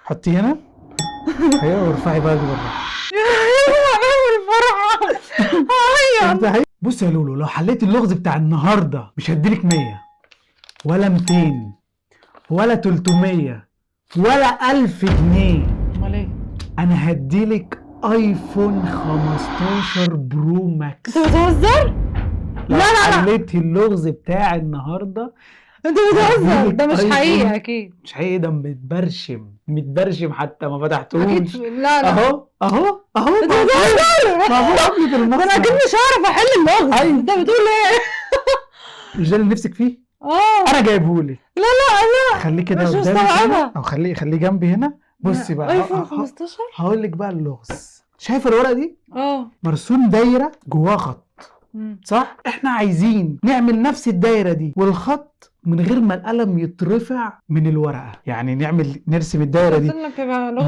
حطي هنا. ايوه وارفعي بقى لبره. بص يا لولو، لو حليت اللغز بتاع النهارده مش هديلك 100 ولا 200 ولا 300 ولا 1000 جنيه. امال ايه؟ انا هديلك ايفون 15 برو ماكس. انت بتهزر؟ لو لا لا لا حليت اللغز بتاع النهارده. انت بتهزر، هديلك ده مش آيفون. حقيقي اكيد. مش حقيقي، ده متبرشم حتى ما فتحتوش. اكيد لا لا اهو انت بتهزر. ما هو قبل ده المصنع. انا اكيد مش هعرف احل اللغز. أيوة. انت بتقول ايه؟ مش ده اللي نفسك فيه؟ انا جايبهولك. لا لا خليه كده مش قدامي مستوعبة. كده، او خليه جنبي هنا. بصي بقى ايفون 15. هقول لك بقى اللغز. شايف الورقه دي؟ اه مرسوم دايره جواها خط، صح؟ احنا عايزين نعمل نفس الدايره دي والخط من غير ما القلم يترفع من الورقه. يعني نرسم الدايره دي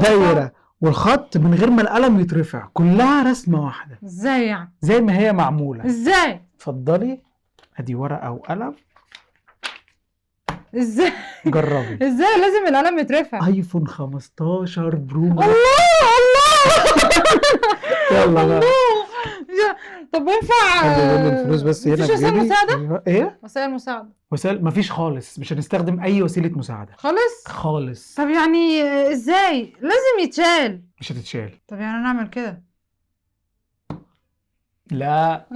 دايره والخط من غير ما القلم يترفع، كلها رسمه واحده. ازاي يعني؟ زي ما هي معموله. ازاي؟ اتفضلي، ادي ورقه وقلم. ازاي؟ جربي. ازاي لازم القلم يترفع؟ ايفون 15 برو ماكس. الله يلا بقى. طب ينفع الفلوس بس هنا. مفيش وسائل مساعدة؟ ايه؟ وسائل مساعدة؟ وسائل مفيش خالص، مش هنستخدم اي وسيله مساعده خالص. طب يعني ازاي؟ لازم يتشال. مش هتتشال. طب يعني نعمل كده؟ لا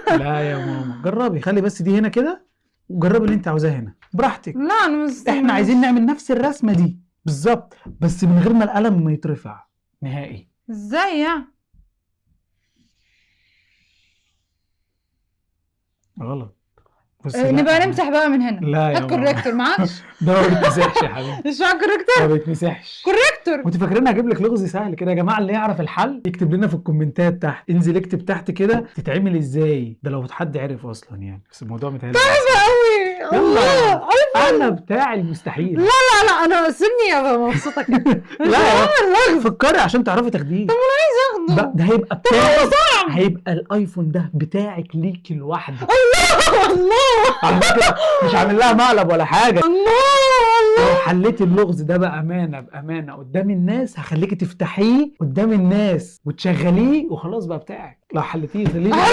لا يا ماما، جربي. خلي بس دي هنا كده وجربي اللي انت عاوزاه هنا براحتك. لا انا احنا عايزين نعمل نفس الرسمه دي بالظبط، بس من غير ما القلم ما يترفع نهائي. ازاي يعني؟ غلط. نبقى نمسح بقى من هنا. لا يا هات كوريكتور معكش؟ ده ما بيتمسحش يا حبيبي. مش معاك كوريكتور؟ ما بيتمسحش كوريكتور. وانت فاكرين هجيب لك لغز سهل كده؟ يا جماعه اللي يعرف الحل يكتب لنا في الكومنتات تحت. انزل اكتب تحت كده تتعمل ازاي، ده لو حد عرف اصلا يعني. بس الموضوع متهيألي صعب قوي. الله انا بتاع المستحيل. لا انا سيبني ابقى مبسوطه كده. لا فكري عشان تعرفي تاخديه. طب انا عايز اخده. ده هيبقى بتاعك. هيبقى الايفون ده بتاعك ليكي لوحدك. الله على فكره مش عامل لها مقلب ولا حاجه. الله لو حليت اللغز ده بامانه قدام الناس هخليكي تفتحيه قدام الناس وتشغليه وخلاص بقى بتاعك. لو حليتيه خليه. اعمل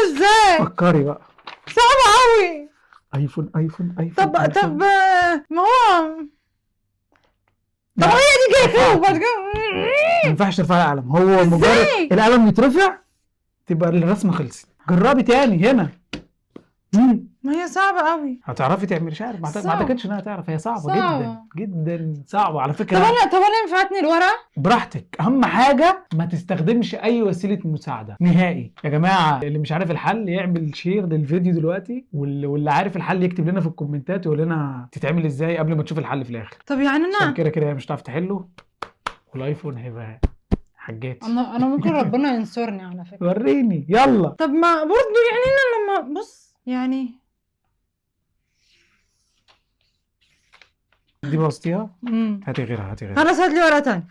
ازاي؟ فكري بقى. صعب قوي. ايفون. طب ما هو طب هي دي جايه فوق بعد كده. ما ينفعش ترفعي القلم. هو مجرد القلم يترفع تبقى الرسمه خلصت. جربي تاني هنا. ما هي صعبه قوي. هتعرفي تعملي؟ مش عارف، ما اعتقدش انها تعرف. هي صعبه جدا صعبه على فكره. طب انا ينفعتني الورقه؟ براحتك. اهم حاجه ما تستخدمش اي وسيله مساعده نهائي. يا جماعه اللي مش عارف الحل يعمل شير للفيديو دلوقتي، واللي عارف الحل يكتب لنا في الكومنتات ويقول لنا تتعمل ازاي قبل ما تشوف الحل في الاخر. طب يعني انا كده هي مش هتعرف تحله والايفون هيبقى حجاتي. انا ممكن ربنا ينصرني على فكره. وريني يلا. طب ما برضه يعني انا لما بص يعني دي بوظتيها. هاتي غيرها. خلاص هات لي ورقه تانية.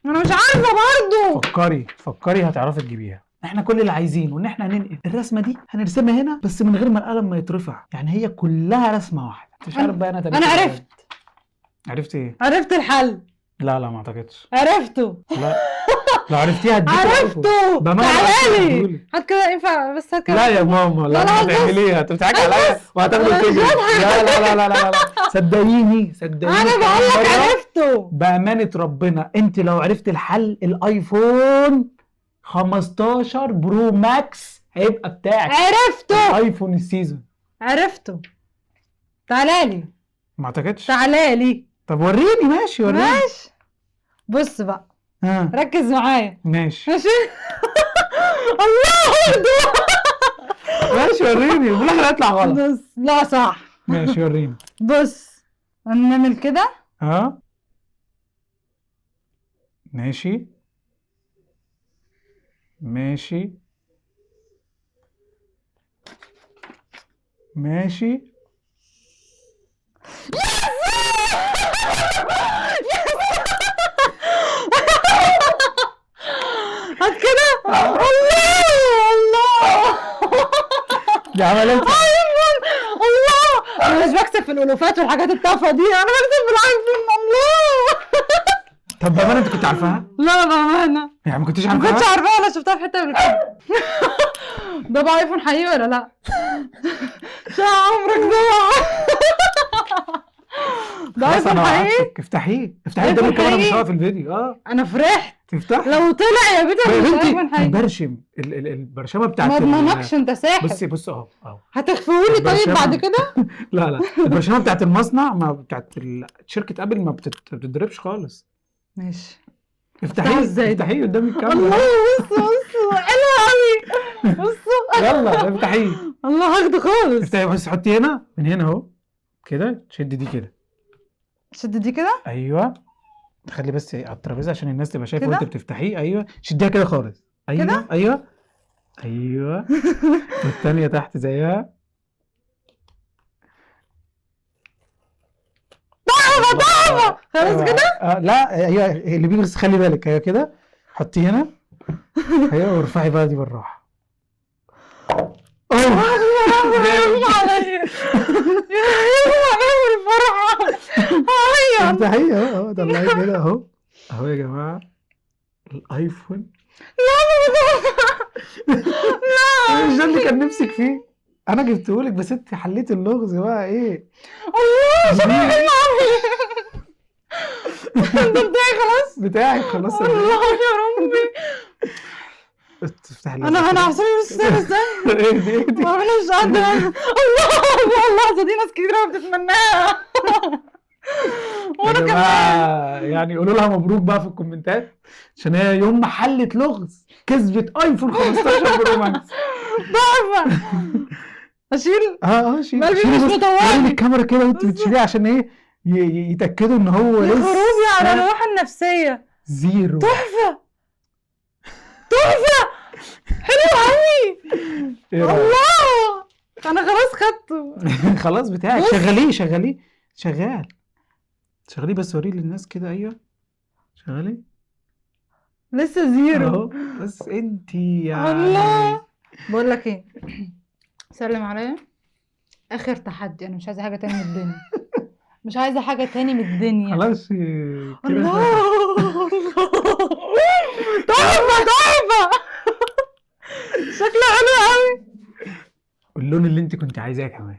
انا مش عارفه برضه. فكري هتعرفي تجيبيها. احنا كل اللي عايزينه ان احنا هننقل الرسمه دي، هنرسمها هنا بس من غير ما القلم ما يترفع. يعني هي كلها رسمه واحده. مش عارف بقى انا عرفت ايه؟ عرفت الحل. لا ما اعتقدش. عرفته. لا لو عرفتيها هديك. عرفته. تعالى هات كده ينفع بس هات كده. لا يا ماما لا هتعمليها. انت بتضحكي عليا وهتاخدي التجري. لا صدقيني انا بقول لك عرفته بامانه ربنا. انت لو عرفت الحل الايفون 15 برو ماكس هيبقى بتاعك. عرفته. ايفون السيزون. عرفته. تعالى لي. ما اعتقدش. تعالى لي. طب وريني. ماشي. بص بقى. ركز معايا. ماشي. الله ماشي وريني. في الاخر هيطلع غلط. لا صح. ماشي وريني. بص نعمل كده. ماشي هات كده. الله دي عملتها. الله انا مش بكسب في الالوفات والحاجات التافهه دي. انا بكسب في الايفون. الله بامانه انت كنت عارفاها؟ لا بامانه يعني ما كنتش ما عارفاها؟ كنتش عارفاها ولا شفتها في حته قبل كده. ده بقى ايفون حقيقي ولا لا؟ شو عمرك ده خلاص ايفون انا حقيقي. وعدتك. افتحيه ايفون قدام الكاميرا مش حقيقي؟ هقف في الفيديو. انا فرحت تفتح لو طلع يا بنتي يا مش بنتي ايفون حقيقي. برشم البرشمه بتاعت ما اضمنكش انت ساحب. بص اهو هتخفيهولي طيب البرشامة. بعد كده؟ لا البرشمه بتاعت المصنع ما بتاعت شركه ابل ما بتتضربش خالص. ماشي. افتحيه ازاي؟ افتحيه قدام الكاميرا. الله بصوا حلو قوي. بصوا يلا افتحيه. الله هاخده خالص. افتحيه بس حطي هنا من هنا اهو كده، شد دي كده. شد دي كده. ايوه خلي بس على الترابيزه عشان الناس تبقى شايفه كده؟ وانت بتفتحيه. ايوه شديها كده خالص. ايوه كده؟ ايوه والثانيه تحت زيها. تحفه. خلاص كده. لا ايوه اللي بيغرس خلي بالك. ايوه كده حطيه هنا. ايوه وارفعي بقى دي بالراحه. يا الفرحه. هيا افتحيه اهو طلعيه كده اهو. اهو يا جماعه الايفون. لا مش ده اللي كان نفسك فيه. انا جبتهولك بس انت حليت اللغز بقى ايه. الله شكله حلو قوي. ده بتاعي خلاص. الله يا ربي. تفتح لي انا عصري ازاي؟ ايه دي انا مش قادره. الله اللحظه دي ناس كتير بتتمناها. وانا كمان. يعني قولوا لها مبروك بقى في الكومنتات عشان هي يوم ما حلت لغز كسبت ايفون 15 برو ماكس. تحفه. اشيل. شيل قلبي مش وريني مطوعني. الكاميرا كده وانت بتشيليه عشان ايه يتاكدوا ان هو يا لسه خروجي على الراحه النفسيه. زيرو. تحفه. حلو قوي. إيه رأيك؟ الله انا خلاص خدته. خلاص بتاعك. شغليه شغليه بس وريه للناس كده. ايوه شغليه لسه زيرو اهو. بس انت يعني الله. بقول لك ايه، سلم عليا. اخر تحدي، انا مش عايزه حاجه تاني من الدنيا. مش عايزه حاجه تاني من الدنيا. خلاص الله كده. تحفه. شكله حلو قوي. اللون اللي انت كنت عايزاه كمان.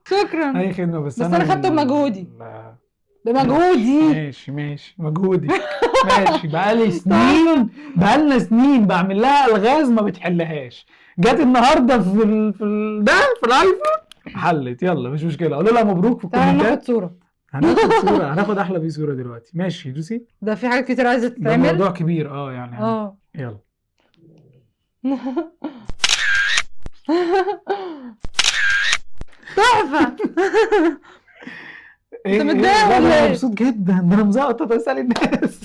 شكرا. اي خدمه. بس انا خدته بمجهودي. لا. بمجهودي. ماشي مجهودي. ماشي بقالنا سنين بعمل لها الغاز ما بتحلهاش. جت النهارده في في الايفون حلت. يلا مش مشكله. قولوا لها مبروك في تعالى ناخد الكومنتات. صوره. هناخد احلى بيه صوره دلوقتي. ماشي دوسي. ده في حاجات كتير عايزه ده تتعمل. موضوع كبير يعني. يلا تحفه. انت متضايق ولا انا ايه؟ مبسوط جدا. ده انا مزقطط اسال الناس.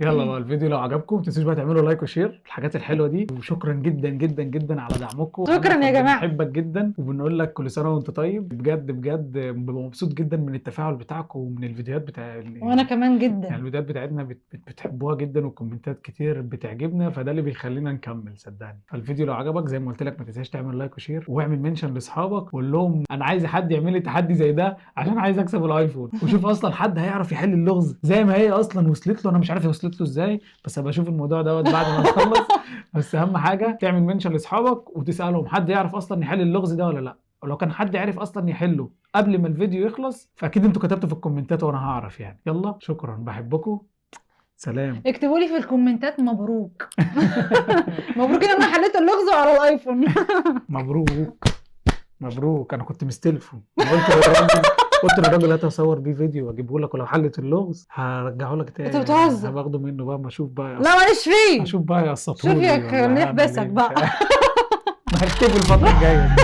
يلا بقى الفيديو لو عجبكم ما تنسوش بقى تعملوا لايك وشير الحاجات الحلوه دي. وشكرا جدا جدا جدا على دعمكم. شكرا يا جماعه. بنحبك جدا وبنقول لك كل سنه وانت طيب. بجد ببقى مبسوط جدا من التفاعل بتاعكم ومن الفيديوهات وانا كمان جدا. يعني الفيديوهات بتاعتنا بتحبوها جدا والكومنتات كتير بتعجبنا، فده اللي بيخلينا نكمل صدقني. فالفيديو لو عجبك زي ما قلت لك ما تنساش تعمل لايك وشير واعمل منشن لاصحابك وقول لهم انا عايز حد يعمل لي تحدي زي ده عشان عايز اكسب الايفون. وشوف اصلا حد هيعرف يحل اللغز زي ما هي اصلا وصلت له. انا مش عارف هي وصلت له ازاي بس ابقى اشوف الموضوع دوت بعد ما نخلص. بس اهم حاجه تعمل منشن لاصحابك وتسالهم حد يعرف اصلا يحل اللغز ده ولا لا. ولو كان حد عارف اصلا يحله قبل ما الفيديو يخلص فاكيد انتوا كتبتوا في الكومنتات وانا هعرف يعني. يلا شكرا بحبكم. سلام. اكتبوا لي في الكومنتات مبروك. مبروك ان انا حليت اللغز على الايفون. مبروك. انا كنت مستلفه. قلت للراجل هات اصور بيه فيديو واجيبه لك ولو حلت اللغز هرجعه لك تاني. انت بتهزر. باخده منه بقى ما اشوف بقى. لا ماليش فيه. اشوف بقى يقسطهولي. شوف يا نحبسك بقى. هكتبه الفتره الجايه.